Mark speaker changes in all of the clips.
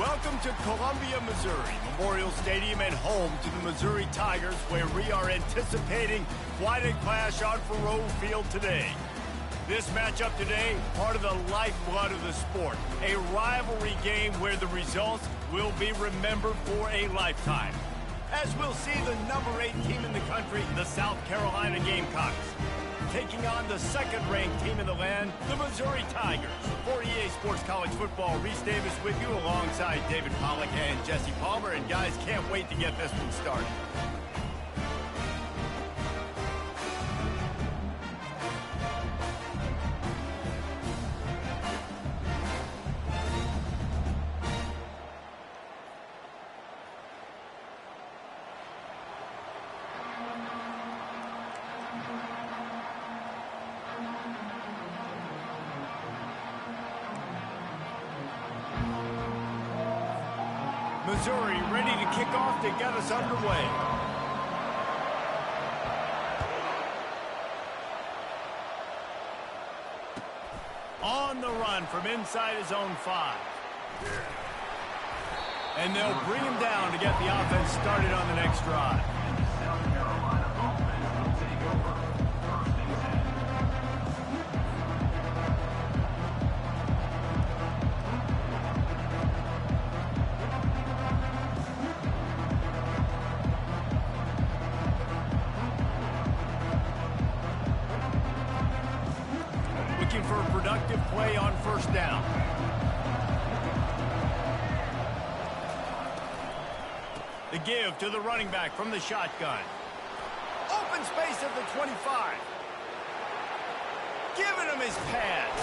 Speaker 1: Welcome to Columbia, Missouri, Memorial Stadium and home to the Missouri Tigers, where we are anticipating quite a clash on Faroe Field today. This matchup today, part of the lifeblood of the sport, a rivalry game where the results will be remembered for a lifetime. As we'll see the number 8 team in the country, the South Carolina Gamecocks, taking on the second-ranked team in the land, the Missouri Tigers. For EA Sports College Football, Reese Davis with you alongside David Pollack and Jesse Palmer. And guys, can't wait to get this one started. Missouri ready to kick off to get us underway. On the run from inside his own 5. And they'll bring him down to get the offense started on the next drive. For a productive play on first down. The give to the running back from the shotgun. Open space at the 25. Giving him his pass.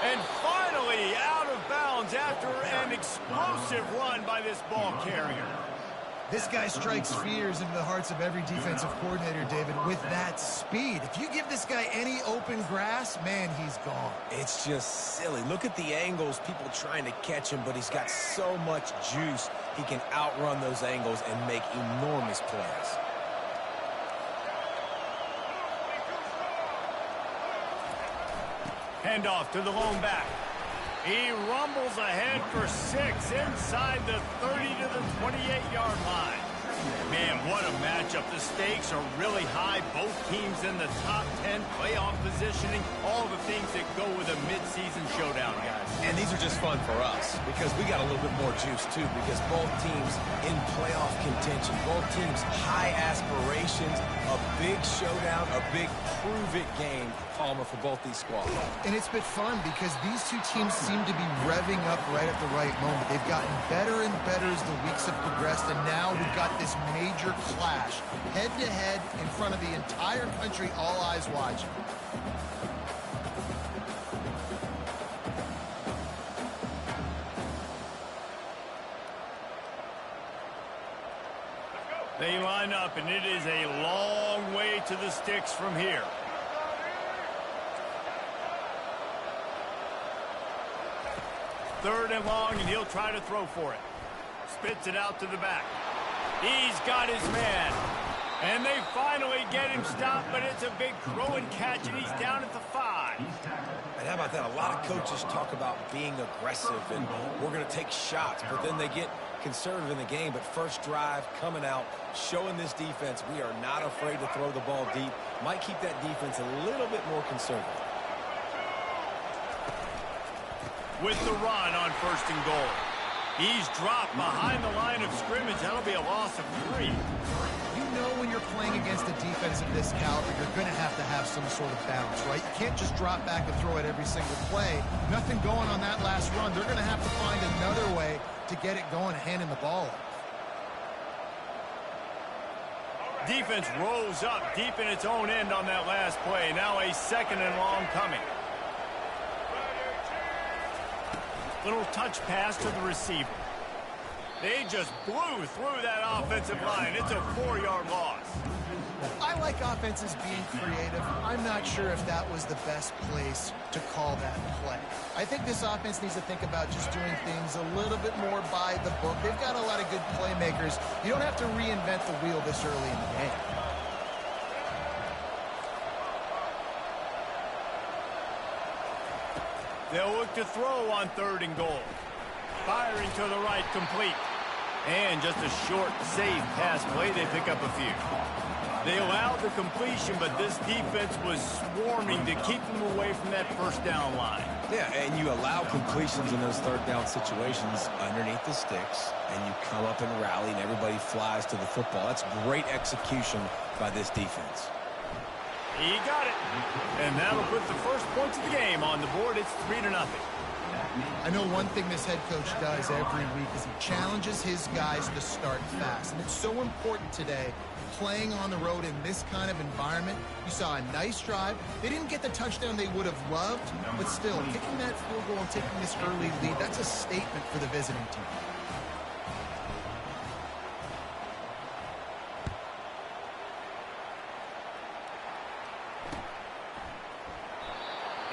Speaker 1: And finally out of bounds after an explosive run by this ball carrier.
Speaker 2: This guy strikes fears into the hearts of every defensive coordinator, David, with that speed. If you give this guy any open grass, man, he's gone.
Speaker 3: It's just silly. Look at the angles, people trying to catch him, but he's got so much juice. He can outrun those angles and make enormous plays.
Speaker 1: Handoff to the lone back. He rumbles ahead for 6 inside the 30 to the 28-yard line. Man, what a matchup. The stakes are really high. Both teams in the top 10 playoff positioning. All the things that go with a midseason showdown, guys.
Speaker 3: And these are just fun for us because we got a little bit more juice, too, because both teams in playoff contention, both teams high aspirations, a big showdown, a big prove-it game, Palmer, for both these squads.
Speaker 2: And it's been fun because these two teams seem to be revving up right at the right moment. They've gotten better and better as the weeks have progressed, and now we've got this major clash, head-to-head in front of the entire country, all eyes watching.
Speaker 1: They line up, and it is a long way to the sticks from here. Third and long, and he'll try to throw for it. Spits it out to the back. He's got his man. And they finally get him stopped, but it's a big throw and catch, and he's down at the 5.
Speaker 3: And how about that? A lot of coaches talk about being aggressive, and we're going to take shots, but then they get conservative in the game. But first drive coming out, showing this defense we are not afraid to throw the ball deep. Might keep that defense a little bit more conservative.
Speaker 1: With the run on first and goal. He's dropped behind the line of scrimmage. That'll be a loss of 3.
Speaker 2: You know when you're playing against a defense of this caliber, you're going to have some sort of balance, right? You can't just drop back and throw it every single play. Nothing going on that last run. They're going to have to find another way to get it going, handing the ball off.
Speaker 1: Defense rose up deep in its own end on that last play. Now a second and long coming. Little touch pass to the receiver. They just blew through that offensive line. It's a 4-yard loss.
Speaker 2: I like offenses being creative. I'm not sure if that was the best place to call that play. I think this offense needs to think about just doing things a little bit more by the book. They've got a lot of good playmakers. You don't have to reinvent the wheel this early in the game.
Speaker 1: They'll look to throw on third and goal. Firing to the right, complete. And just a short, safe pass play. They pick up a few. They allowed the completion, but this defense was swarming to keep them away from that first down line.
Speaker 3: Yeah, and you allow completions in those third down situations underneath the sticks, and you come up and rally, and everybody flies to the football. That's great execution by this defense.
Speaker 1: He got it. And that'll put the first points of the game on the board. It's 3-0.
Speaker 2: I know one thing this head coach does every week is he challenges his guys to start fast. And it's so important today, playing on the road in this kind of environment. You saw a nice drive. They didn't get the touchdown they would have loved, but still, kicking that field goal and taking this early lead, that's a statement for the visiting team.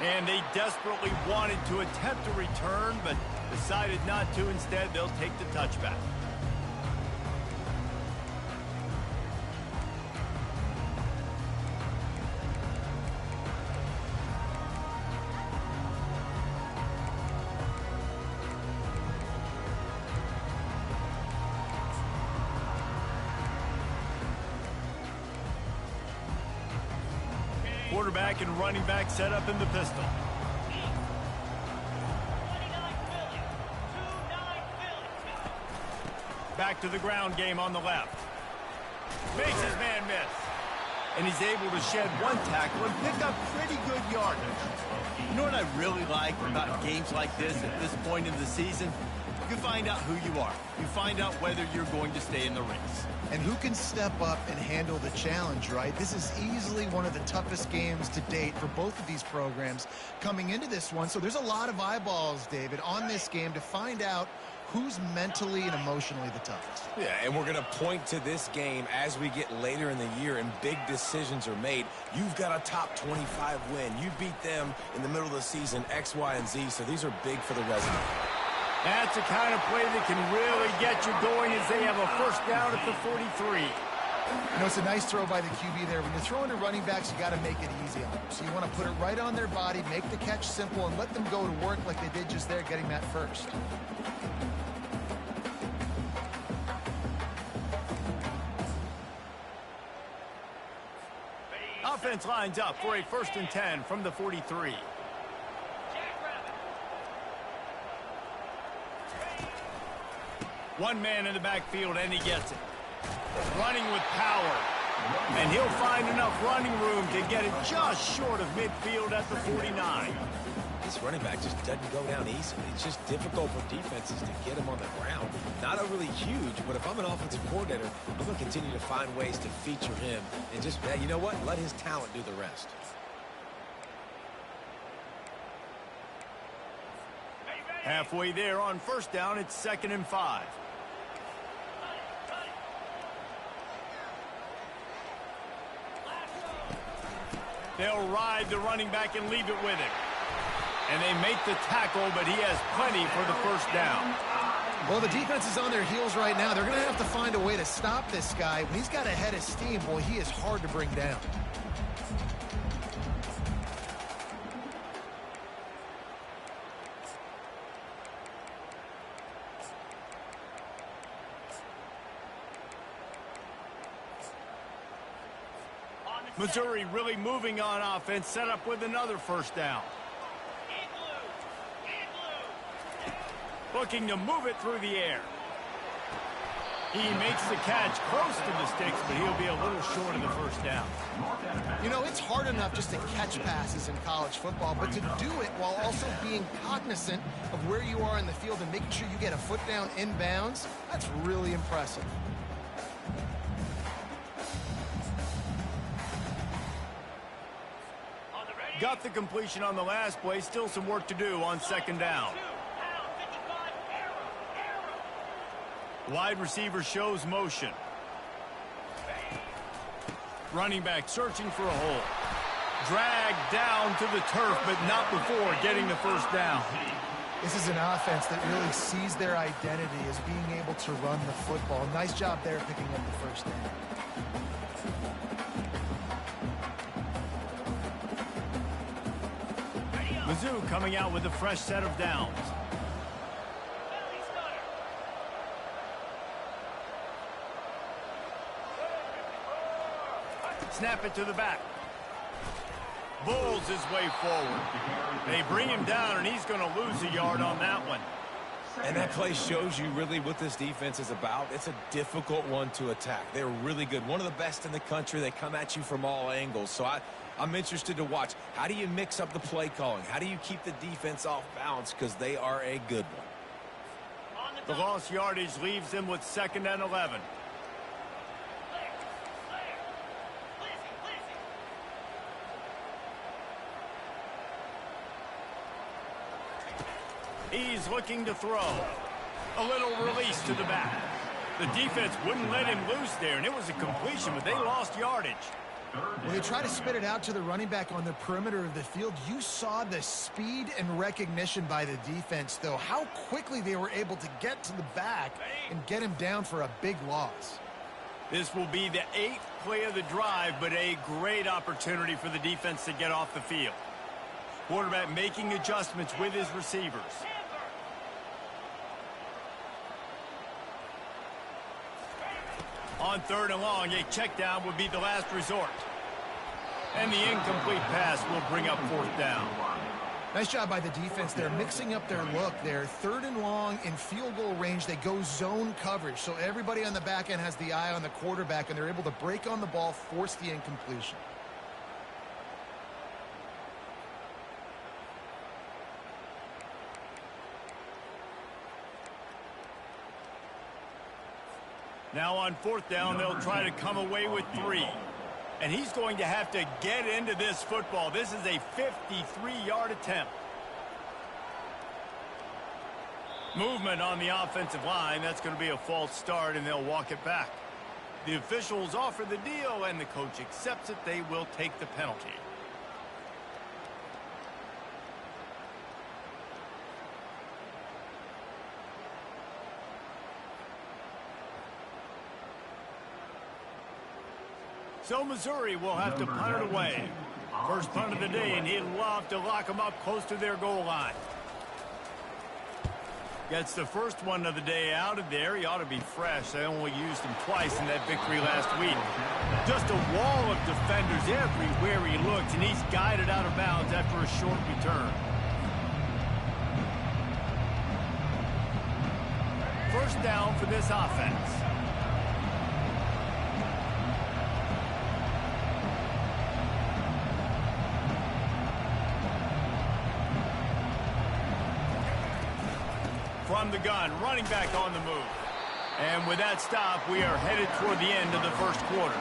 Speaker 1: And they desperately wanted to attempt a return, but decided not to. Instead, they'll take the touchback. Quarterback and running back set up in the pistol. Back to the ground game on the left. Makes his man miss. And he's able to shed one tackle and pick up pretty good yardage. You know what I really like about games like this at this point in the season? You find out who you are. You find out whether you're going to stay in the race.
Speaker 2: And who can step up and handle the challenge, right? This is easily one of the toughest games to date for both of these programs coming into this one. So there's a lot of eyeballs, David, on this game to find out who's mentally and emotionally the toughest.
Speaker 3: Yeah, and we're going to point to this game as we get later in the year and big decisions are made. You've got a top 25 win. You beat them in the middle of the season, X, Y, and Z, so these are big for the resume.
Speaker 1: That's the kind of play that can really get you going as they have a first down at the 43.
Speaker 2: You know, it's a nice throw by the QB there. When you're throwing to running backs, you got to make it easy on them. So you want to put it right on their body, make the catch simple, and let them go to work like they did just there, getting that first.
Speaker 1: Offense lines up for a 1st and 10 from the 43. One man in the backfield, and he gets it. Running with power. And he'll find enough running room to get it just short of midfield at the 49.
Speaker 3: This running back just doesn't go down easily. It's just difficult for defenses to get him on the ground. Not overly huge, but if I'm an offensive coordinator, I'm going to continue to find ways to feature him. And just, yeah, you know what? Let his talent do the rest.
Speaker 1: Halfway there on first down, it's 2nd and 5. They'll ride the running back and leave it with him. And they make the tackle, but he has plenty for the first down.
Speaker 2: Well, the defense is on their heels right now. They're going to have to find a way to stop this guy. When he's got a head of steam, boy, he is hard to bring down.
Speaker 1: Missouri really moving on offense, set up with another first down. Looking to move it through the air. He makes the catch close to the sticks, but he'll be a little short of the first down.
Speaker 2: You know, it's hard enough just to catch passes in college football, but to do it while also being cognizant of where you are in the field and making sure you get a foot down inbounds, that's really impressive.
Speaker 1: Got the completion on the last play. Still some work to do on 2nd down. Wide receiver shows motion. Running back searching for a hole. Dragged down to the turf, but not before getting the first down.
Speaker 2: This is an offense that really sees their identity as being able to run the football. Nice job there picking up the first down.
Speaker 1: Mizzou coming out with a fresh set of downs. Snap it to the back. Bulls his way forward. They bring him down, and he's going to lose a yard on that one.
Speaker 3: And that play shows you really what this defense is about. It's a difficult one to attack. They're really good. One of the best in the country. They come at you from all angles. So I'm interested to watch. How do you mix up the play calling? How do you keep the defense off balance? Because they are a good one.
Speaker 1: The lost yardage leaves them with 2nd and 11. He's looking to throw. A little release to the back. The defense wouldn't let him loose there, and it was a completion, but they lost yardage.
Speaker 2: When they try to spit it out to the running back on the perimeter of the field, you saw the speed and recognition by the defense, though. How quickly they were able to get to the back and get him down for a big loss.
Speaker 1: This will be the 8th play of the drive, but a great opportunity for the defense to get off the field. Quarterback making adjustments with his receivers. On 3rd and long, a check down would be the last resort. And the incomplete pass will bring up 4th down.
Speaker 2: Nice job by the defense. They're mixing up their look. They're 3rd and long in field goal range. They go zone coverage. So everybody on the back end has the eye on the quarterback, and they're able to break on the ball, force the incompletion.
Speaker 1: Now on 4th down, they'll try to come away with 3. And he's going to have to get into this football. This is a 53-yard attempt. Movement on the offensive line. That's going to be a false start, and they'll walk it back. The officials offer the deal, and the coach accepts it. They will take the penalty. So Missouri will have to punt it away. First punt of the day, and he'd love to lock them up close to their goal line. Gets the first one of the day out of there. He ought to be fresh. They only used him twice in that victory last week. Just a wall of defenders everywhere he looked, and he's guided out of bounds after a short return. First down for this offense. From the gun, running back on the move. And with that stop, we are headed toward the end of the first quarter.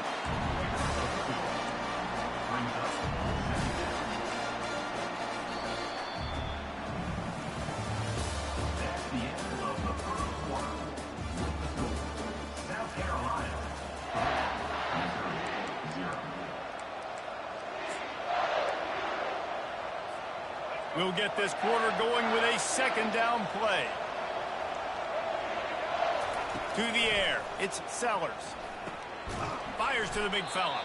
Speaker 1: We'll get this quarter going with a 2nd down play. To the air, it's Sellers. Fires to the big fella.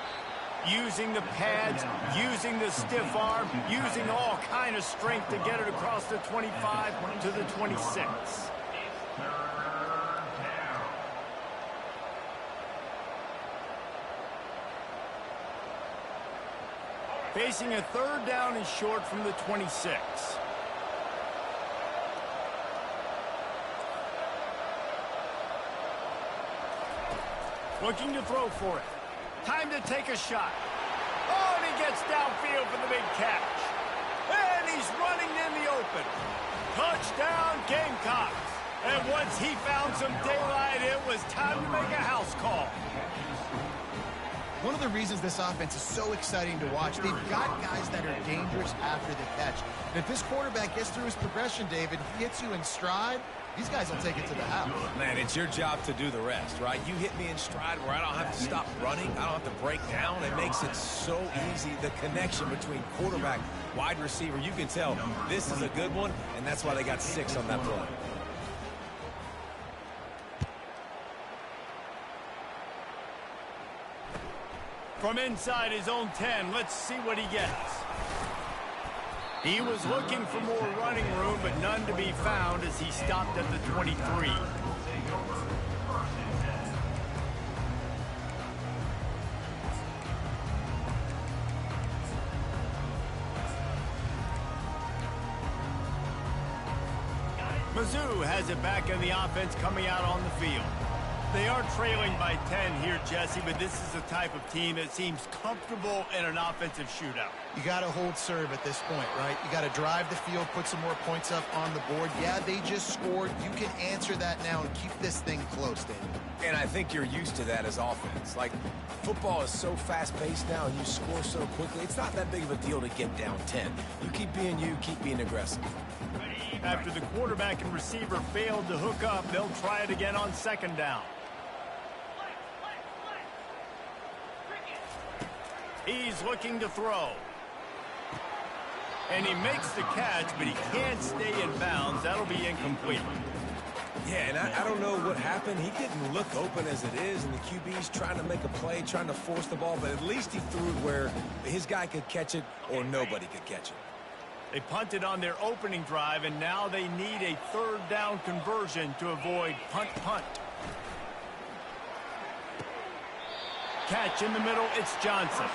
Speaker 1: Using the pads, using the stiff arm, using all kind of strength to get it across the 25 to the 26. Facing a 3rd down and short from the 26. Looking to throw for it. Time to take a shot. Oh, and he gets downfield for the big catch. And he's running in the open. Touchdown, Gamecocks. And once he found some daylight, it was time to make a house call.
Speaker 2: One of the reasons this offense is so exciting to watch, they've got guys that are dangerous after the catch. And if this quarterback gets through his progression, David, he hits you in stride, these guys will take it to the house.
Speaker 3: Man, it's your job to do the rest, right? You hit me in stride where I don't have to stop running. I don't have to break down. It makes it so easy. The connection between quarterback, wide receiver, you can tell this is a good one, and that's why they got 6 on that play.
Speaker 1: From inside his own 10, let's see what he gets. He was looking for more running room, but none to be found as he stopped at the 23. Mizzou has it back in the offense coming out on the field. They are trailing by 10 here, Jesse, but this is the type of team that seems comfortable in an offensive shootout.
Speaker 2: You got to hold serve at this point, right? You got to drive the field, put some more points up on the board. Yeah, they just scored. You can answer that now and keep this thing close, David.
Speaker 3: And I think you're used to that as offense. Like, football is so fast-paced now, and you score so quickly. It's not that big of a deal to get down 10. You keep being aggressive.
Speaker 1: After the quarterback and receiver failed to hook up, they'll try it again on second down. He's looking to throw. And he makes the catch, but he can't stay in bounds. That'll be incomplete.
Speaker 3: Yeah, and I don't know what happened. He didn't look open as it is, and the QB's trying to make a play, trying to force the ball, but at least he threw it where his guy could catch it or nobody could catch it.
Speaker 1: They punted on their opening drive, and now they need a third down conversion to avoid punt. Catch in the middle, it's Johnson.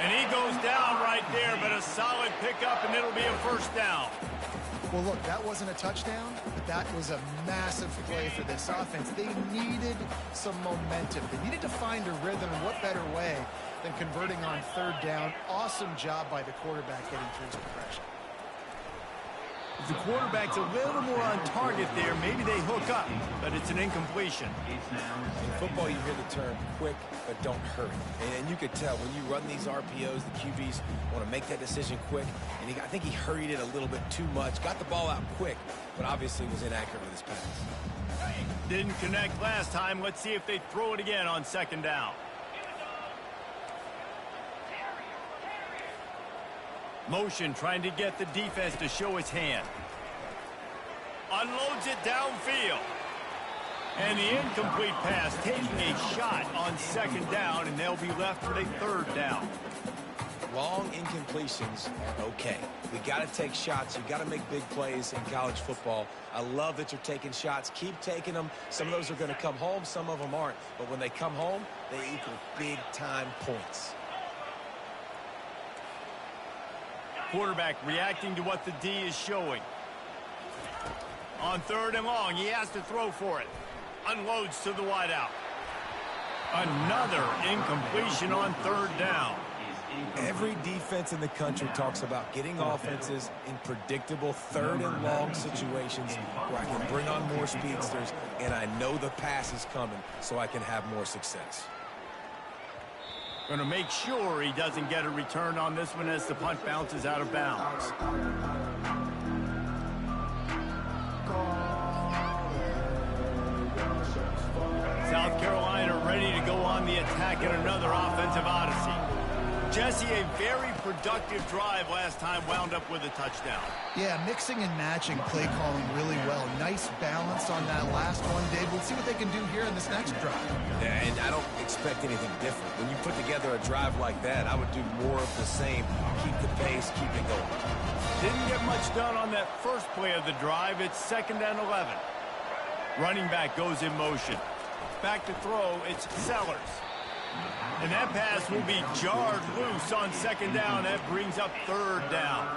Speaker 1: And he goes down right there, but a solid pickup, and it'll be a first down.
Speaker 2: Well, look, that wasn't a touchdown, but that was a massive play for this offense. They needed some momentum. They needed to find a rhythm, and what better way than converting on third down. Awesome job by the quarterback getting through his progression.
Speaker 1: If the quarterback's a little more on target there, maybe they hook up, but it's an incompletion.
Speaker 3: In football, you hear the term quick, but don't hurry. And you could tell when you run these RPOs, the QBs want to make that decision quick. And I think he hurried it a little bit too much, got the ball out quick, but obviously was inaccurate with his pass.
Speaker 1: Didn't connect last time. Let's see if they throw it again on second down. Motion trying to get the defense to show his hand. Unloads it downfield. And the incomplete pass taking a shot on second down, and they'll be left with a third down.
Speaker 3: Long incompletions are okay. We got to take shots. You got to make big plays in college football. I love that you're taking shots. Keep taking them. Some of those are going to come home. Some of them aren't. But when they come home, they equal big-time points.
Speaker 1: Quarterback reacting to what the D is showing. On third and long, he has to throw for it. Unloads to the wideout. Another incompletion on third down.
Speaker 3: Every defense in the country talks about getting offenses in predictable third and long situations where I can bring on more speedsters and I know the pass is coming so I can have more success.
Speaker 1: Going to make sure he doesn't get a return on this one as the punt bounces out of bounds. South Carolina ready to go on the attack in another offensive odyssey. Jesse, a very productive drive last time, wound up with a touchdown.
Speaker 2: Yeah, mixing and matching play calling really well. Nice balance on that last one, Dave. We'll see what they can do here in this next drive.
Speaker 3: Yeah, and I don't expect anything different. When you put together a drive like that, I would do more of the same. Keep the pace, keep it going.
Speaker 1: Didn't get much done on that first play of the drive. It's 2nd and 11. Running back goes in motion. Back to throw, it's Sellers. And that pass will be jarred loose on second down. That brings up third down.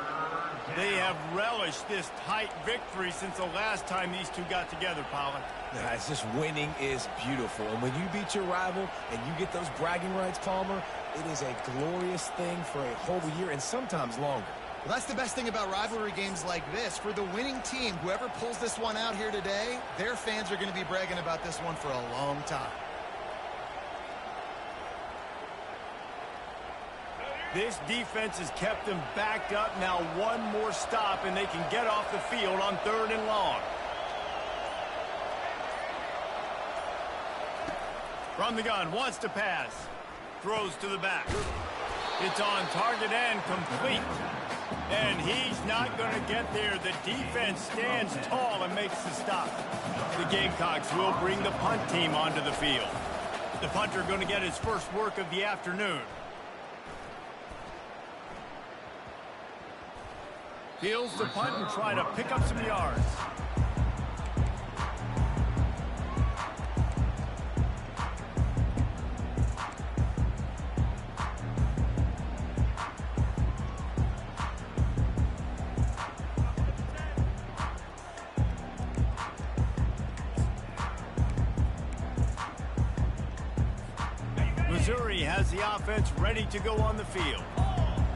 Speaker 1: They have relished this tight victory since the last time these two got together, Pollard.
Speaker 3: Yeah, it's just winning is beautiful. And when you beat your rival and you get those bragging rights, Palmer, it is a glorious thing for a whole year and sometimes longer.
Speaker 2: Well, that's the best thing about rivalry games like this. For the winning team, whoever pulls this one out here today, their fans are going to be bragging about this one for a long time.
Speaker 1: This defense has kept them backed up. Now one more stop, and they can get off the field on 3rd and long. From the gun, wants to pass. Throws to the back. It's on target and complete. And he's not going to get there. The defense stands tall and makes the stop. The Gamecocks will bring the punt team onto the field. The punter going to get his first work of the afternoon. Heels to punt and try to pick up some yards. Missouri has the offense ready to go on the field.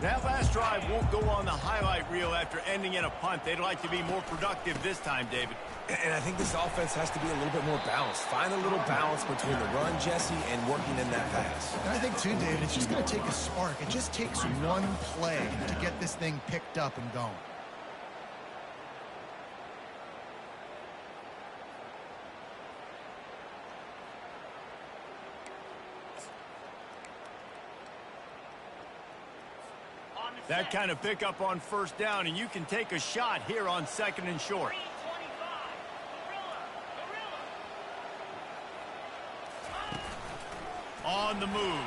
Speaker 1: That last drive won't go on the highlight reel after ending in a punt. They'd like to be more productive this time, David.
Speaker 3: And I think this offense has to be a little bit more balanced. Find a little balance between the run, Jesse, and working in that pass.
Speaker 2: And I think, too, David, it's just going to take a spark. It just takes one play to get this thing picked up and going.
Speaker 1: That kind of pickup on first down, and you can take a shot here on 2nd and short. On the move.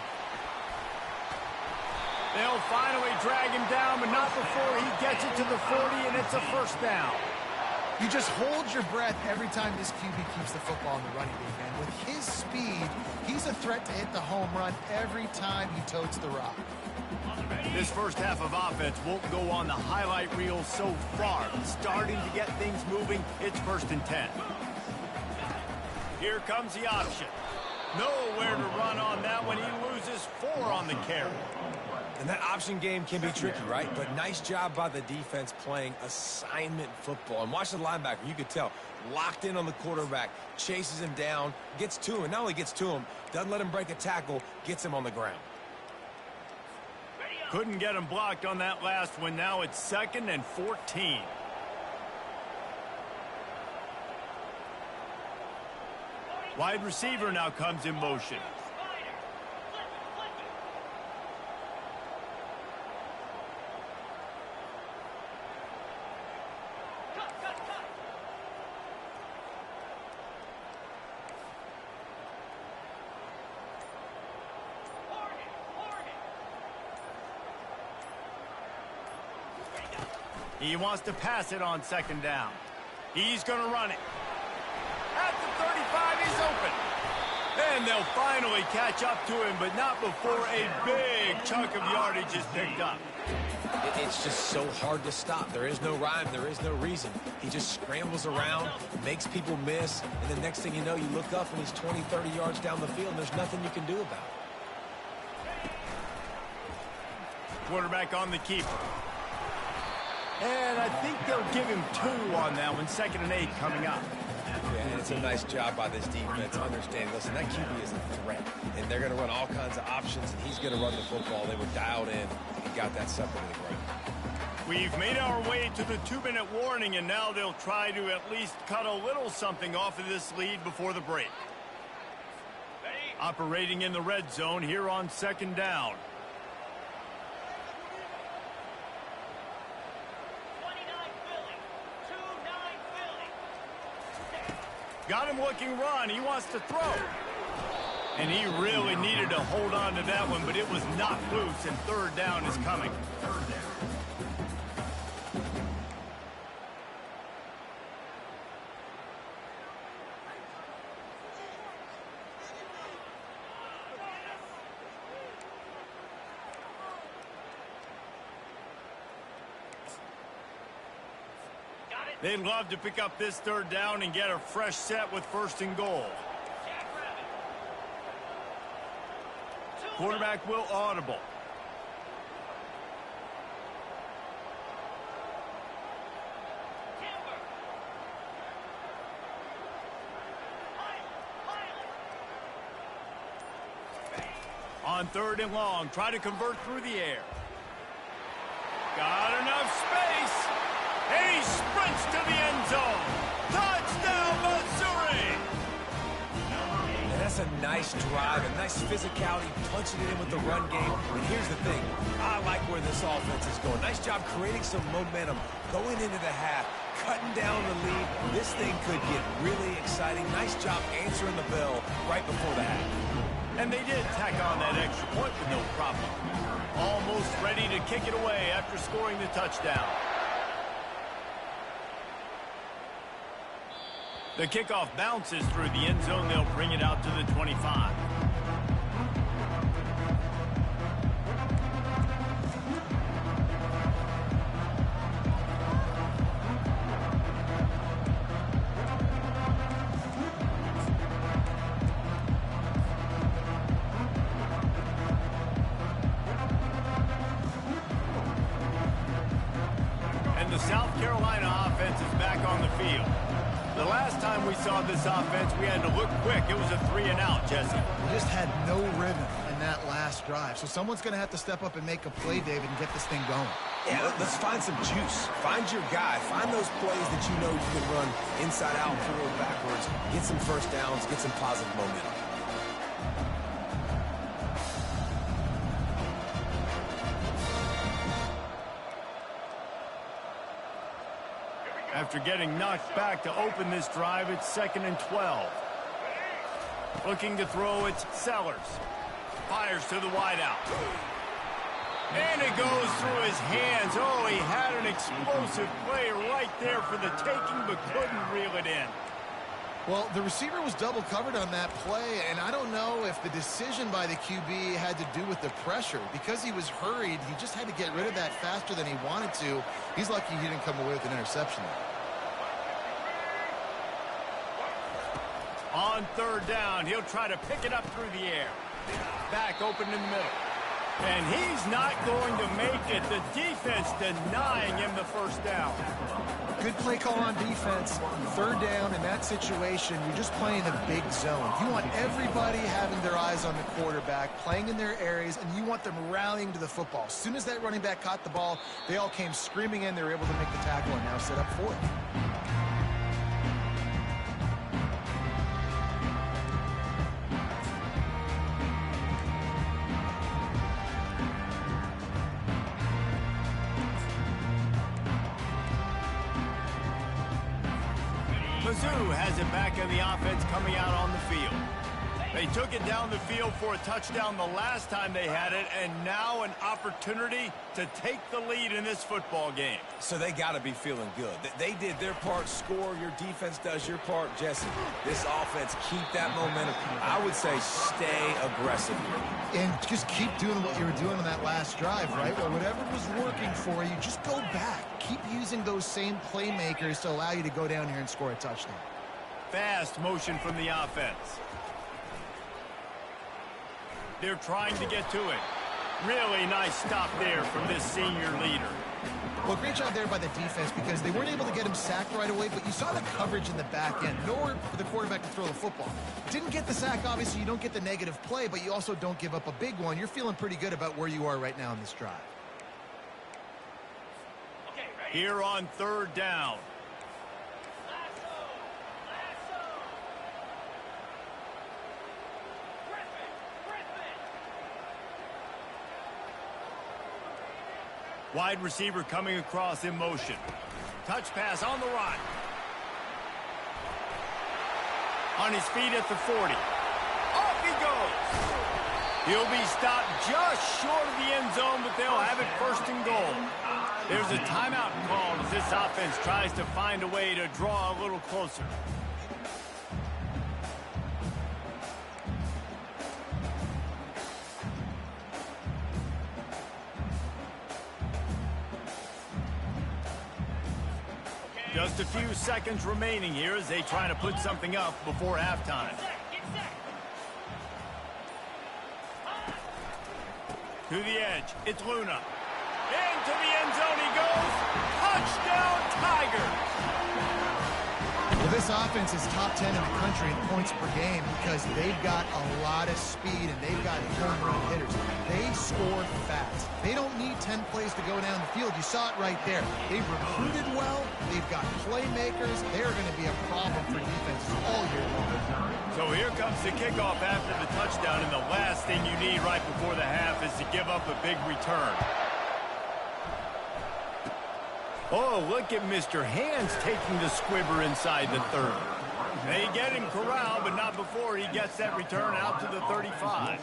Speaker 1: They'll finally drag him down, but not before he gets it to the 40, and it's a first down.
Speaker 2: You just hold your breath every time this QB keeps the football in the running game, man. With his speed, he's a threat to hit the home run every time he totes the rock.
Speaker 1: This first half of offense won't go on the highlight reel so far. Starting to get things moving, it's 1st and 10. Here comes the option. Nowhere to run on that one. He loses 4 on the carry.
Speaker 3: And that option game can be tricky, right? But nice job by the defense playing assignment football. And watch the linebacker. You could tell. Locked in on the quarterback. Chases him down. Gets to him. And not only gets to him, doesn't let him break a tackle. Gets him on the ground.
Speaker 1: Couldn't get him blocked on that last one. Now it's 2nd and 14. Wide receiver now comes in motion. He wants to pass it on 2nd down. He's going to run it. At the 35, he's open. And they'll finally catch up to him, but not before a big chunk of yardage is picked up.
Speaker 3: It's just so hard to stop. There is no rhyme. There is no reason. He just scrambles around, makes people miss, and the next thing you know, you look up and he's 20, 30 yards down the field, and there's nothing you can do about it.
Speaker 1: Quarterback on the keeper. And I think they'll give him 2 on that one. 2nd and 8 coming up.
Speaker 3: Yeah, and it's a nice job by this defense understanding, listen, that QB is a threat, and they're going to run all kinds of options, and he's going to run the football. They were dialed in and got that sucker to the ground.
Speaker 1: We've made our way to the 2-minute warning, and now they'll try to at least cut a little something off of this lead before the break. Operating in the red zone here on 2nd down. Got him looking run. He wants to throw. And he really needed to hold on to that one, but it was knocked loose, and 3rd down is coming. They'd love to pick up this 3rd down and get a fresh set with 1st and goal. Quarterback will audible. On 3rd and long, try to convert through the air. Got enough space. And he sprints to the end zone. Touchdown, Missouri!
Speaker 3: And that's a nice drive, a nice physicality, punching it in with the run game. And here's the thing. I like where this offense is going. Nice job creating some momentum, going into the half, cutting down the lead. This thing could get really exciting. Nice job answering the bell right before the half.
Speaker 1: And they did tack on that extra point with no problem. Almost ready to kick it away after scoring the touchdown. The kickoff bounces through the end zone. They'll bring it out to the 25. The last time we saw this offense, we had to look quick. It was a 3-and-out, Jesse.
Speaker 2: We just had no rhythm in that last drive. So someone's going to have to step up and make a play, David, and get this thing going.
Speaker 3: Yeah, let's find some juice. Find your guy. Find those plays that you know you can run inside out, forward, backwards. Get some first downs. Get some positive momentum.
Speaker 1: After getting knocked back to open this drive, it's 2nd and 12. Looking to throw, it's Sellers. Fires to the wideout. And it goes through his hands. Oh, he had an explosive play right there for the taking, but couldn't reel it in.
Speaker 2: Well, the receiver was double covered on that play, and I don't know if the decision by the QB had to do with the pressure. Because he was hurried, he just had to get rid of that faster than he wanted to. He's lucky he didn't come away with an interception.
Speaker 1: On 3rd down, he'll try to pick it up through the air. Back open in the middle. And he's not going to make it. The defense denying him the first down.
Speaker 2: Good play call on defense. 3rd down in that situation, you're just playing a big zone. You want everybody having their eyes on the quarterback, playing in their areas, and you want them rallying to the football. As soon as that running back caught the ball, they all came screaming in. They were able to make the tackle and now set up for it.
Speaker 1: Mizz has it back in the offense coming out on the field. They took it down the field for a touchdown the last time they had it, and now an opportunity to take the lead in this football game.
Speaker 3: So they got to be feeling good. They did their part, score. Your defense does your part, Jesse. This offense, keep that momentum. I would say stay aggressive here.
Speaker 2: And just keep doing what you were doing on that last drive, right? Well, whatever was working for you, just go back. Keep using those same playmakers to allow you to go down here and score a touchdown.
Speaker 1: Fast motion from the offense. They're trying to get to it. Really nice stop there from this senior leader.
Speaker 2: Well, great job there by the defense because they weren't able to get him sacked right away, but you saw the coverage in the back end. Nowhere for the quarterback to throw the football. Didn't get the sack, obviously. You don't get the negative play, but you also don't give up a big one. You're feeling pretty good about where you are right now in this drive.
Speaker 1: Here on 3rd down. Wide receiver coming across in motion. Touch pass on the run. On his feet at the 40. Off he goes. He'll be stopped just short of the end zone, but they'll have it 1st and goal. There's a timeout called as this offense tries to find a way to draw a little closer. Just a few seconds remaining here as they try to put something up before halftime. To the edge, it's Luna. Into the end zone he goes. Touchdown, Tigers!
Speaker 2: Well, this offense is top 10 in the country in points per game because they've got a lot of speed and they've got home run hitters. They score fast. They don't need 10 plays to go down the field. You saw it right there. They've recruited well. They've got playmakers. They're going to be a problem for defenses all year long.
Speaker 1: So here comes the kickoff after the touchdown, and the last thing you need right before the half is to give up a big return. Oh, look at Mr. Hands taking the squibber inside the 30. They get him corralled, but not before he gets that return out to the 35.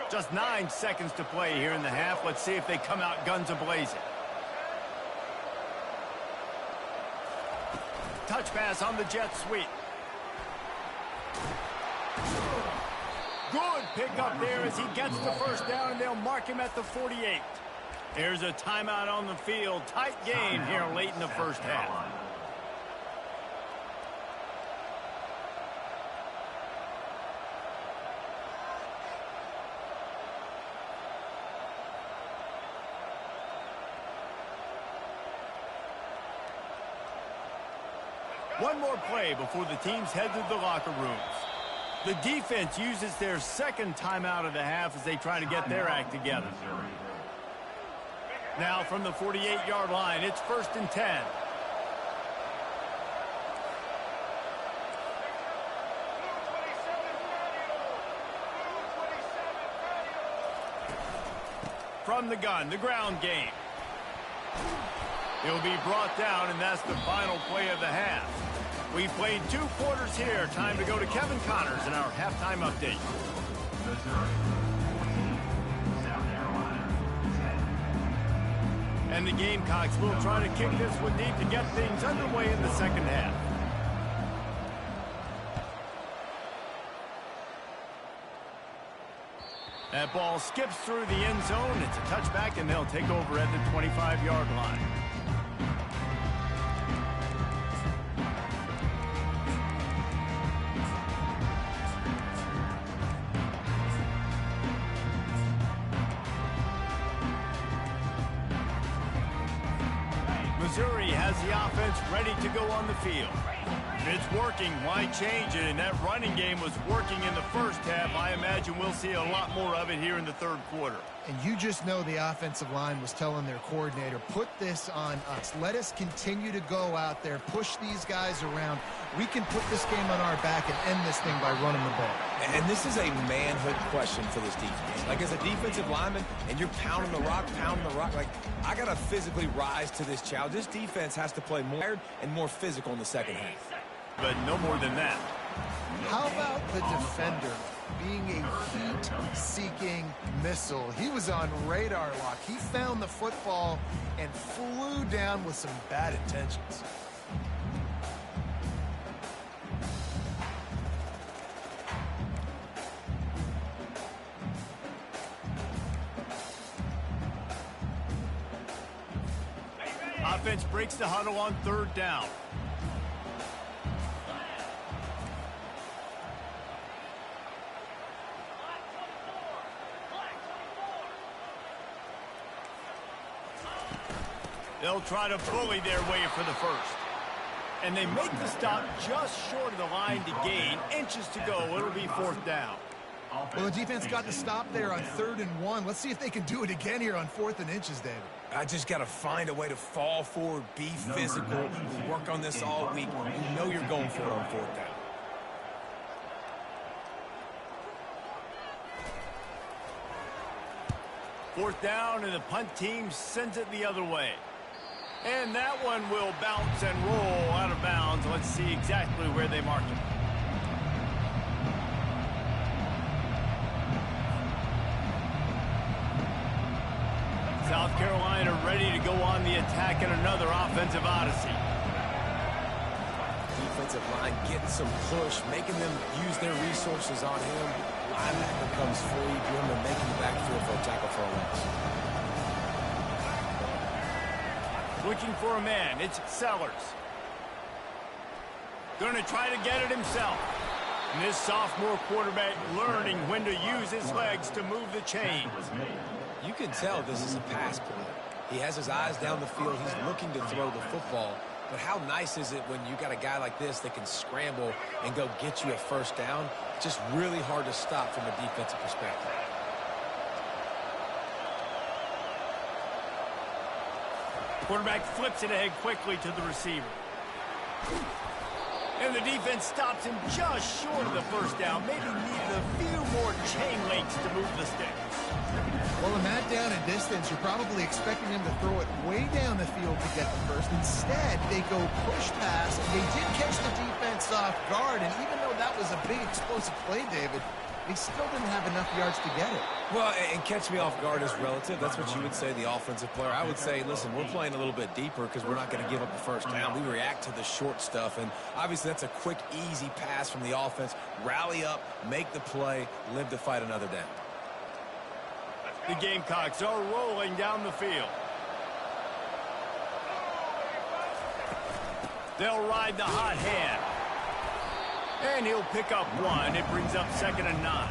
Speaker 1: Just 9 seconds to play here in the half. Let's see if they come out guns a-blazing. Touch pass on the jet sweep. Good pickup there as he gets the 1st down, and they'll mark him at the 48. There's a timeout on the field. Tight game here late in the 1st half. One more play before the teams head to the locker rooms. The defense uses their second timeout of the half as they try to get their act together. Now from the 48-yard line, it's 1st and 10. From the gun, the ground game. He'll be brought down, and that's the final play of the half. We've played 2 quarters here. Time to go to Kevin Connors in our halftime update. And the Gamecocks will try to kick this one deep to get things underway in the second half. That ball skips through the end zone. It's a touchback, and they'll take over at the 25-yard line. Missouri has the offense ready to go on the field. If it's working, why change it? And that running game was working in the first half. I imagine we'll see a lot more of it here in the third quarter.
Speaker 2: And you just know the offensive line was telling their coordinator, put this on us. Let us continue to go out there, push these guys around. We can put this game on our back and end this thing by running the ball.
Speaker 3: And this is a manhood question for this defense. Like, as a defensive lineman, and you're pounding the rock, like, I got to physically rise to this challenge. This defense has to play more and more physical in the second half.
Speaker 1: But no more than that.
Speaker 2: How about the defender being a heat-seeking missile? He was on radar lock. He found the football and flew down with some bad intentions.
Speaker 1: Offense breaks the huddle on 3rd down. They'll try to bully their way for the first. And they make the stop just short of the line to gain. Inches to go. It'll be 4th down.
Speaker 2: Well, the defense got the stop there on 3rd and 1. Let's see if they can do it again here on 4th and inches, David.
Speaker 3: I just got to find a way to fall forward, be physical, work on this all week. You know you're going for it on 4th down.
Speaker 1: Fourth down, and the punt team sends it the other way. And that one will bounce and roll out of bounds. Let's see exactly where they mark it. South Carolina ready to go on the attack in another offensive odyssey.
Speaker 3: Defensive line getting some push, making them use their resources on him. Linebacker comes free, doing the making the backfield for a tackle for a loss.
Speaker 1: Looking for a man, it's Sellers. Going to try to get it himself. And this sophomore quarterback learning when to use his legs to move the chains.
Speaker 3: You can tell this is a pass play. He has his eyes down the field. He's looking to throw the football. But how nice is it when you got a guy like this that can scramble and go get you a first down? Just really hard to stop from a defensive perspective.
Speaker 1: Quarterback flips it ahead quickly to the receiver. And the defense stops him just short of the first down. Maybe needed a few more chain links to move the sticks.
Speaker 2: Well, in that down and distance, you're probably expecting him to throw it way down the field to get the first. Instead, they go push pass. They did catch the defense off guard, and even though that was a big explosive play, David, they still didn't have enough yards to get it.
Speaker 3: Well, and catch me off guard is relative. That's what you would say, the offensive player. I would say, listen, we're playing a little bit deeper because we're not going to give up the first down. We react to the short stuff, and obviously that's a quick, easy pass from the offense. Rally up, make the play, live to fight another down.
Speaker 1: The Gamecocks are rolling down the field. They'll ride the hot hand. And he'll pick up one. It brings up 2nd and 9.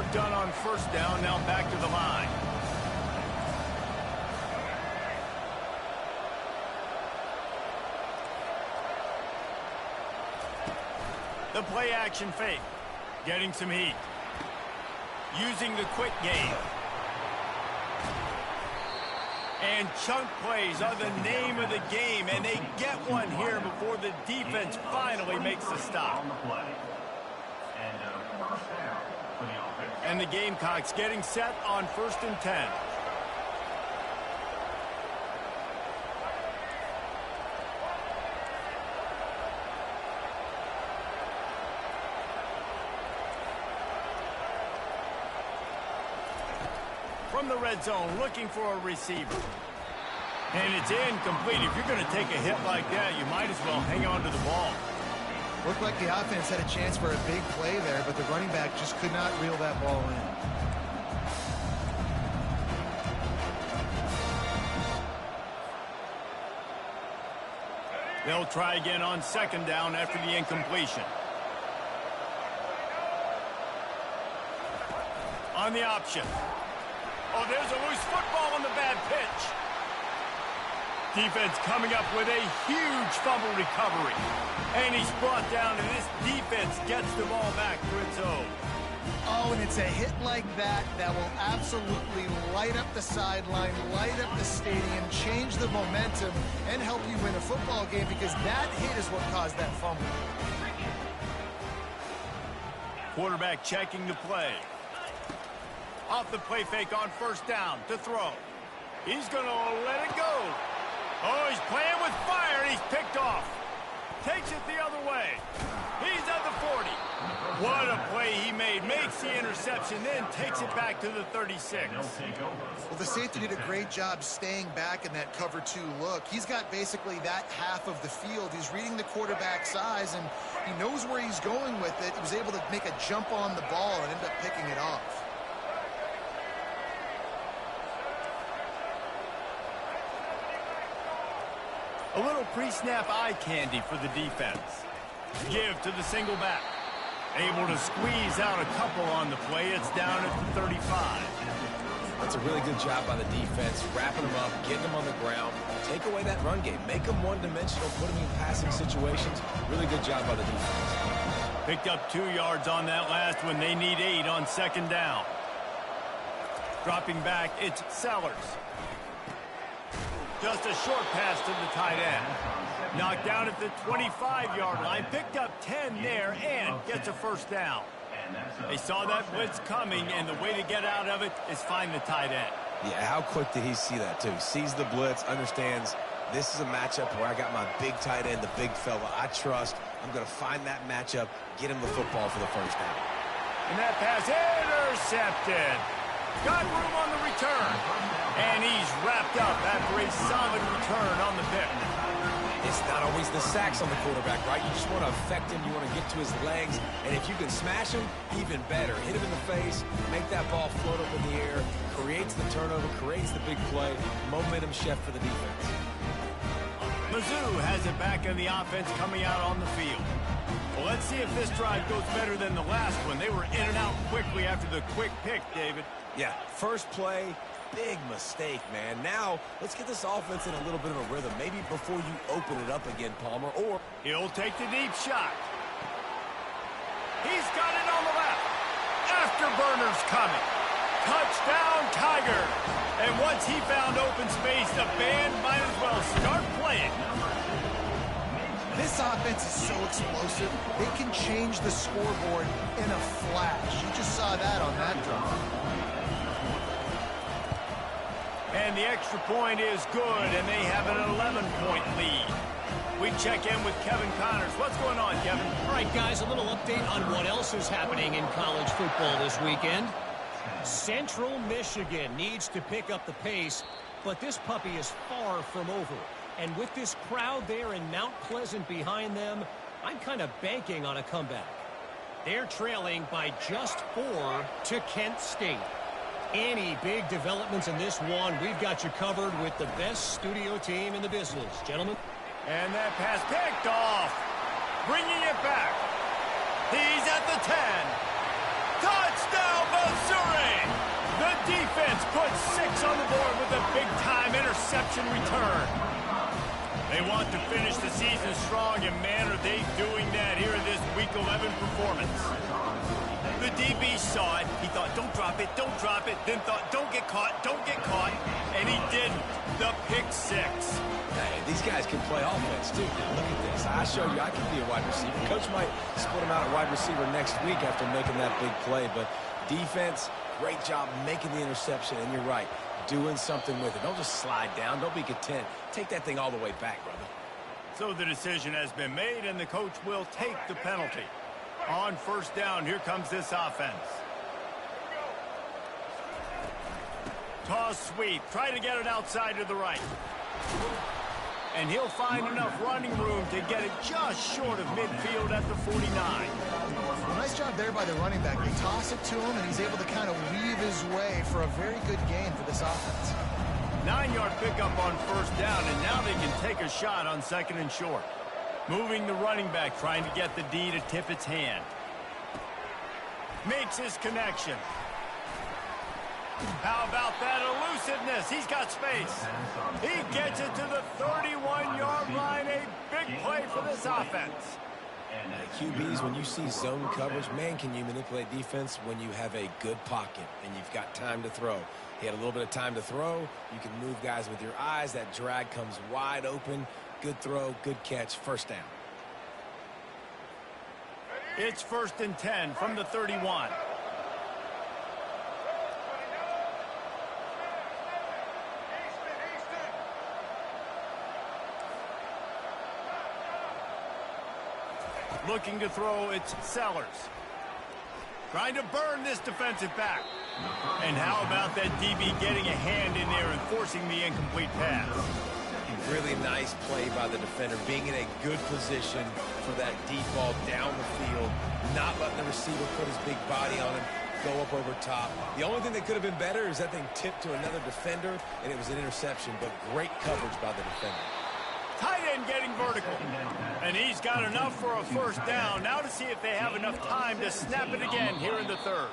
Speaker 1: move done on first down. Now back to the line. The play action fake. Getting some heat. Using the quick game. And chunk plays are the name of the game, and they get one here before the defense finally makes the stop. And the Gamecocks getting set on 1st and 10. From the red zone, looking for a receiver. And it's incomplete. If you're going to take a hit like that, you might as well hang on to the ball.
Speaker 2: Looked like the offense had a chance for a big play there, but the running back just could not reel that ball in.
Speaker 1: They'll try again on 2nd down after the incompletion. On the option. Oh, there's a loose football on the bad pitch. Defense coming up with a huge fumble recovery. And he's brought down, and this defense gets the ball back for its own.
Speaker 2: Oh, and it's a hit like that that will absolutely light up the sideline, light up the stadium, change the momentum, and help you win a football game, because that hit is what caused that fumble.
Speaker 1: Quarterback checking the play. Off the play fake on 1st down to throw. He's going to let it go. Oh, he's playing with fire, and he's picked off. Takes it the other way. He's at the 40. What a play he made. Makes the interception, then takes it back to the 36.
Speaker 2: Well, the safety did a great job staying back in that cover 2 look. He's got basically that half of the field. He's reading the quarterback's eyes, and he knows where he's going with it. He was able to make a jump on the ball and end up picking it off.
Speaker 1: A little pre-snap eye candy for the defense. Give to the single back. Able to squeeze out a couple on the play. It's down at the 35.
Speaker 3: That's a really good job by the defense, wrapping them up, getting them on the ground. Take away that run game. Make them one-dimensional, put them in passing situations. Really good job by the defense.
Speaker 1: Picked up 2 yards on that last one. They need 8 on 2nd down. Dropping back, it's Sellers. Just a short pass to the tight end. Knocked down at the 25-yard line. Picked up 10 there and gets a 1st down. They saw that blitz coming, and the way to get out of it is find the tight end.
Speaker 3: Yeah, how quick did he see that, too? Sees the blitz, understands this is a matchup where I got my big tight end, the big fella I trust. I'm going to find that matchup, get him the football for the 1st down.
Speaker 1: And that pass intercepted. Got room on the return. And he's wrapped up after a solid return on the pick.
Speaker 3: It's not always the sacks on the quarterback, right? You just want to affect him. You want to get to his legs. And if you can smash him, even better. Hit him in the face, make that ball float up in the air, creates the turnover, creates the big play. Momentum shift for the defense.
Speaker 1: Mizz has it back in the offense coming out on the field. Well, let's see if this drive goes better than the last one. They were in and out quickly after the quick pick, David.
Speaker 3: Yeah, first play, big mistake, man. Now, let's get this offense in a little bit of a rhythm. Maybe before you open it up again, Palmer, or...
Speaker 1: He'll take the deep shot. He's got it on the left. Afterburners coming. Touchdown, Tiger. And once he found open space, the band might as well start playing.
Speaker 2: This offense is so explosive, they can change the scoreboard in a flash. You just saw that on that drive.
Speaker 1: And the extra point is good, and they have an 11-point lead. We check in with Kevin Connors. What's going on, Kevin?
Speaker 4: All right, guys, a little update on what else is happening in college football this weekend. Central Michigan needs to pick up the pace, but this puppy is far from over. And with this crowd there in Mount Pleasant behind them, I'm kind of banking on a comeback. They're trailing by just 4 to Kent State. Any big developments in this one, we've got you covered with the best studio team in the business, gentlemen.
Speaker 1: And that pass picked off. Bringing it back. He's at the 10. Touchdown, Missouri! The defense puts 6 on the board with a big-time interception return. They want to finish the season strong, and man, are they doing that here in this Week 11 performance. The DB saw it. He thought, don't drop it, then thought, don't get caught, and he didn't. The pick 6.
Speaker 3: Hey, these guys can play offense, too. Look at this. I showed you I can be a wide receiver. Coach might split him out at wide receiver next week after making that big play, but defense, great job making the interception, and you're right, doing something with it. Don't just slide down. Don't be content. Take that thing all the way back, brother.
Speaker 1: So the decision has been made, and the coach will take the penalty. On first down, here comes this offense. Toss sweep. Try to get it outside to the right. And he'll find enough running room to get it just short of midfield at the 49.
Speaker 2: Well, nice job there by the running back. They toss it to him, and he's able to kind of weave his way for a very good gain for this offense.
Speaker 1: 9-yard pickup on first down, and now they can take a shot on 2nd and short. Moving the running back, trying to get the D to tip its hand. Makes his connection. How about that elusiveness? He's got space. He gets it to the 31-yard line. A big play for this offense.
Speaker 3: QBs, when you see zone coverage, man, can you manipulate defense when you have a good pocket and you've got time to throw. He had a little bit of time to throw. You can move guys with your eyes. That drag comes wide open. Good throw, good catch, first down.
Speaker 1: It's 1st and 10 from the 31. Looking to throw, it's Sellers. Trying to burn this defensive back. And how about that DB getting a hand in there and forcing the incomplete pass?
Speaker 3: Really nice play by the defender, being in a good position for that deep ball down the field, not letting the receiver put his big body on him, go up over top. The only thing that could have been better is that thing tipped to another defender, and it was an interception, but great coverage by the defender.
Speaker 1: Tight end getting vertical. And he's got enough for a first down. Now to see if they have enough time to snap it again here in the 3rd.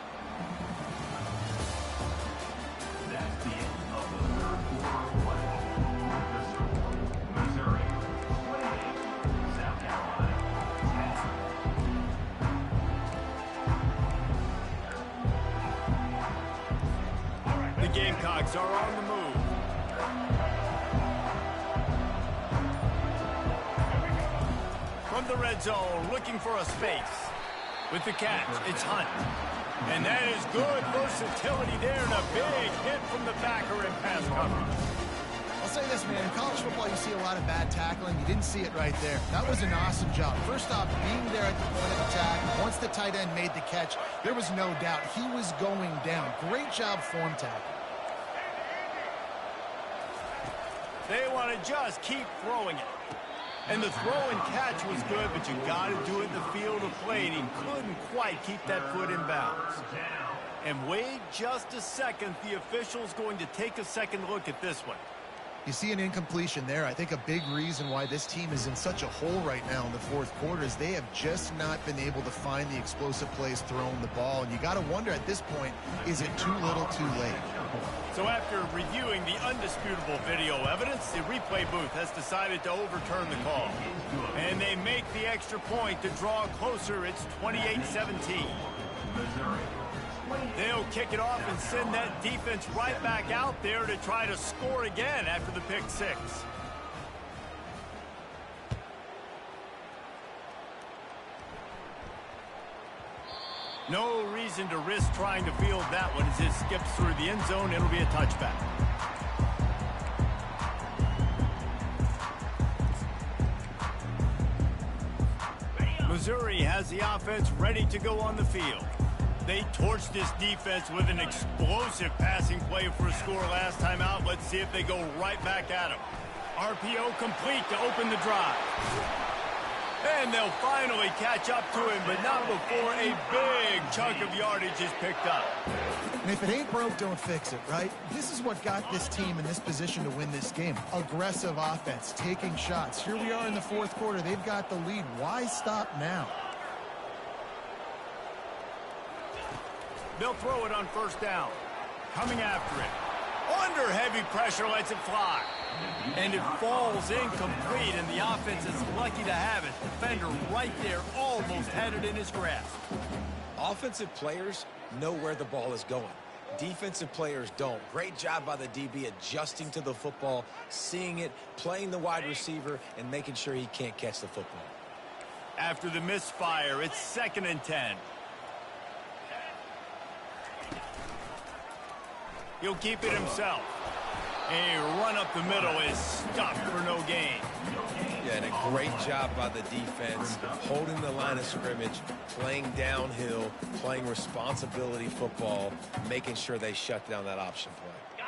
Speaker 1: The Gamecocks are on the move. From the red zone, looking for a space. With the catch, it's Hunt. And that is good versatility there, and a big hit from the backer in pass coverage.
Speaker 2: I'll say this, man. In college football, you see a lot of bad tackling. You didn't see it right there. That was an awesome job. First off, being there at the point of attack. Once the tight end made the catch, there was no doubt he was going down. Great job form tackle.
Speaker 1: They want to just keep throwing it. And the throw and catch was good, but you got to do it in the field of play, and he couldn't quite keep that foot in bounds. And wait just a second. The official's going to take a second look at this one.
Speaker 2: You see an incompletion there. I think a big reason why this team is in such a hole right now in the 4th quarter is they have just not been able to find the explosive plays throwing the ball. And you got to wonder at this point, is it too little too late?
Speaker 1: So after reviewing the undisputable video evidence, the replay booth has decided to overturn the call. And they make the extra point to draw closer. It's 28-17. They'll kick it off and send that defense right back out there to try to score again after the pick 6. No reason to risk trying to field that one as it skips through the end zone. It'll be a touchback. Missouri has the offense ready to go on the field. They torched this defense with an explosive passing play for a score last time out. Let's see if they go right back at him. RPO complete to open the drive. And they'll finally catch up to him, but not before a big chunk of yardage is picked up.
Speaker 2: And if it ain't broke, don't fix it, right? This is what got this team in this position to win this game. Aggressive offense, taking shots. Here we are in the 4th quarter. They've got the lead. Why stop now?
Speaker 1: They'll throw it on first down. Coming after it. Under heavy pressure, lets it fly. And it falls incomplete, and the offense is lucky to have it. Defender right there, almost had it in his grasp.
Speaker 3: Offensive players know where the ball is going. Defensive players don't. Great job by the DB adjusting to the football, seeing it, playing the wide receiver, and making sure he can't catch the football.
Speaker 1: After the misfire, it's 2nd and 10. He'll keep it himself. A run up the middle is stuffed for no gain.
Speaker 3: Yeah, and a great job by the defense, holding the line of scrimmage, playing downhill, playing responsibility football, making sure they shut down that option play.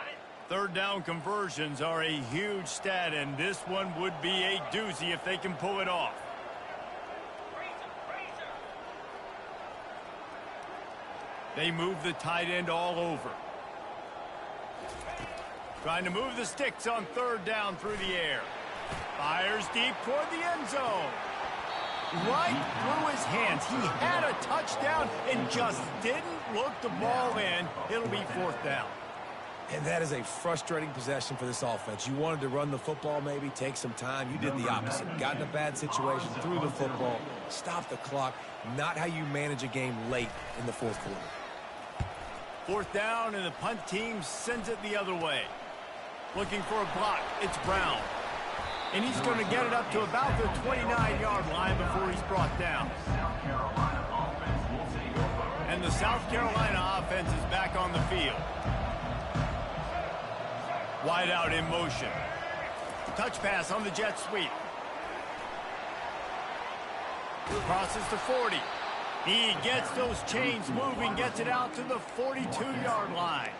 Speaker 1: Third down conversions are a huge stat, and this one would be a doozy if they can pull it off. They move the tight end all over. Trying to move the sticks on 3rd down through the air. Fires deep toward the end zone. Right through his hands. He had a touchdown and just didn't look the ball in. It'll be 4th down.
Speaker 3: And that is a frustrating possession for this offense. You wanted to run the football, maybe take some time. You did the opposite. Got in a bad situation, threw the football, stopped the clock. Not how you manage a game late in the 4th quarter.
Speaker 1: 4th down, and the punt team sends it the other way. Looking for a block. It's Brown. And he's going to get it up to about the 29-yard line before he's brought down. And the South Carolina offense is back on the field. Wide out in motion. Touch pass on the jet sweep. Crosses to 40. He gets those chains moving, gets it out to the 42-yard line.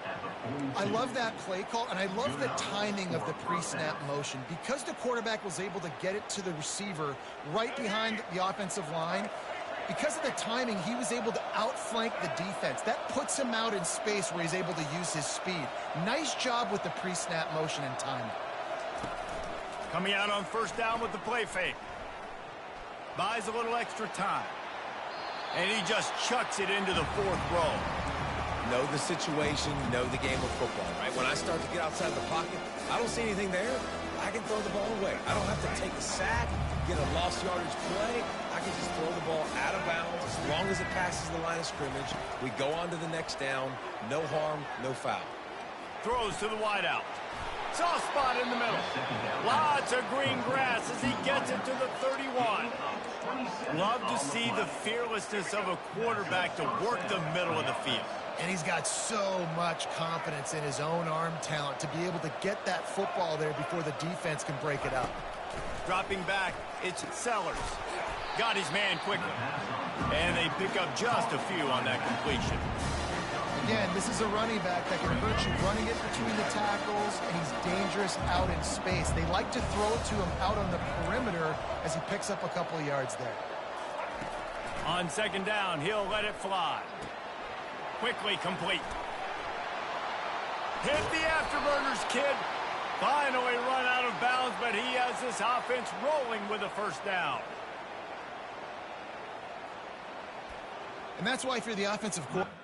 Speaker 2: I love that play call, and I love the timing of the pre-snap motion. Because the quarterback was able to get it to the receiver right behind the offensive line, because of the timing, he was able to outflank the defense. That puts him out in space where he's able to use his speed. Nice job with the pre-snap motion and timing.
Speaker 1: Coming out on 1st down with the play fake. Buys a little extra time. And he just chucks it into the 4th row.
Speaker 3: Know the situation, know the game of football, right? When I start to get outside the pocket, I don't see anything there. I can throw the ball away. I don't have to take a sack, get a lost yardage play. I can just throw the ball out of bounds as long as it passes the line of scrimmage. We go on to the next down. No harm, no foul.
Speaker 1: Throws to the wideout. Soft spot in the middle. Lots of green grass as he gets it to the 31. Love to see the fearlessness of a quarterback to work the middle of the field.
Speaker 2: And he's got so much confidence in his own arm talent to be able to get that football there before the defense can break it up.
Speaker 1: Dropping back, it's Sellers. Got his man quickly. And they pick up just a few on that completion.
Speaker 2: Again, this is a running back that can hurt you running it between the tackles, and he's dangerous out in space. They like to throw it to him out on the perimeter as he picks up a couple of yards there.
Speaker 1: On 2nd down, he'll let it fly. Quickly complete. Hit the afterburners, kid. Finally run out of bounds, but he has this offense rolling with a 1st down.
Speaker 2: And that's why if you're the offensive coordinator,